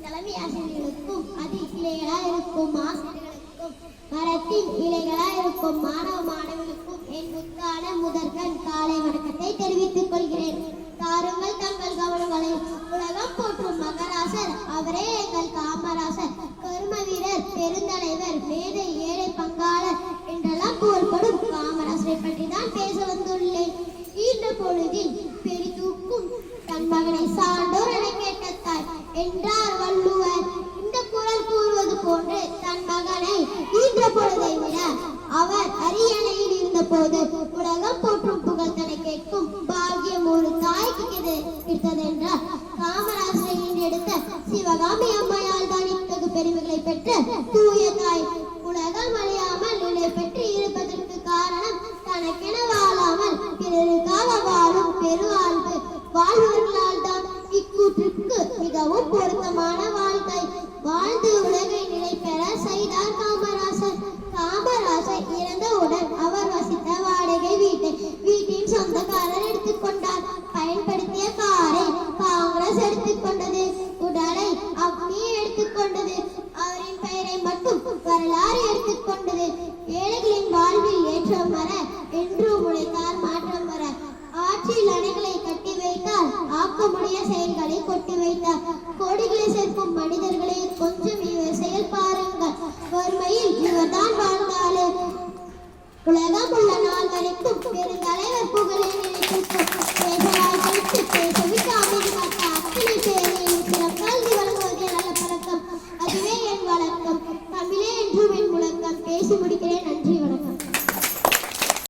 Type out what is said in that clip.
தலைமை ஆசிரியர்களுக்கும் அதில் இலைகளாக இருக்கும் ஆசிரியர்களுக்கும் மரத்தின் இலைகளாக இருக்கும் மாணவ மாணவிகளுக்கும் என் முத்தான முதற்கண் காலை வணக்கத்தை தெரிவித்துக் கொள்கிறேன். தாருங்கள் தங்கள் கவனங்களை. உலகம் போற்றும் மகராசர் அவரே எங்கள் காமராசர். கரும வீரர், பெருந்தலைவர், மேதை, ஏழை பங்காளர் என்றெல்லாம் புகழ்படும் காமராசரை பற்றி தான் பேச வந்துள்ளேன். ஈன்ற பொழுதில் பெரிதூக்கும் தன் மகனை சான்றோர் என கேட்ட தாய் என்றார் வள்ளுவர். இந்த குரல் கூறுவது போன்று தன் மகனை ஈன்ற பொழுதை விட அவர் அரியணையில் இருந்த போது உலகம் போற்றும் புகழ்தனை கேட்கும் பாக்கியம் ஒரு தாய்க்கு கிடைத்தது என்றார். காமராசரை ஈன்றெடுத்த சிவகாமி அம்மையால் தான் இத்தகு பெருமைகளை பெற்ற தூய தாய். உலகம் அழியாமல் நிலை பெற்று இருப்பதற்கு காரணம் தனக்கென வாழாமல் பிறருக்காக வாழும் பெருவாழ்வு வாழ்வர்களால் தான். இக்கூற்றுக்கு மிகவும் பொருத்தமான வாழ்க்கை வாழ்ந்து உலகை நிலை பெற செய்தார் காமராசர். காமராசர் இறந்தவுடன் அவர் வசித்த வாடகை வீட்டின் சொந்தக்காரர் எடுத்துக்கொண்டார். பயன்படுத்திய காரை காங்கிரஸ் எடுத்துக்கொண்டது. உடலை அக்னி எடுத்துக்கொண்டது. அவரின் பெயரை மட்டும் வரலாறு எடுத்துக்கொண்டது. ஏழைகளின் வாழ்வில் ஏற்றம் வர என்றும் உழைத்தார் மாற்றம் வர. ஆட்சியில் அணைகளை கட்டி வைத்தார், ஆக்கமுடைய செயல்களை கொட்டி வைத்தார். கோடிகளை சேர்க்கும் மனிதர்களை கொஞ்சம் இவர் செயல் பாருங்கள். வறுமையில் இவர்தான் வாழ்ந்தாலே உலகம் உள்ள நாள் வரைக்கும் பெருந்தலைவர் புகழை நினைத்திருக்கும்.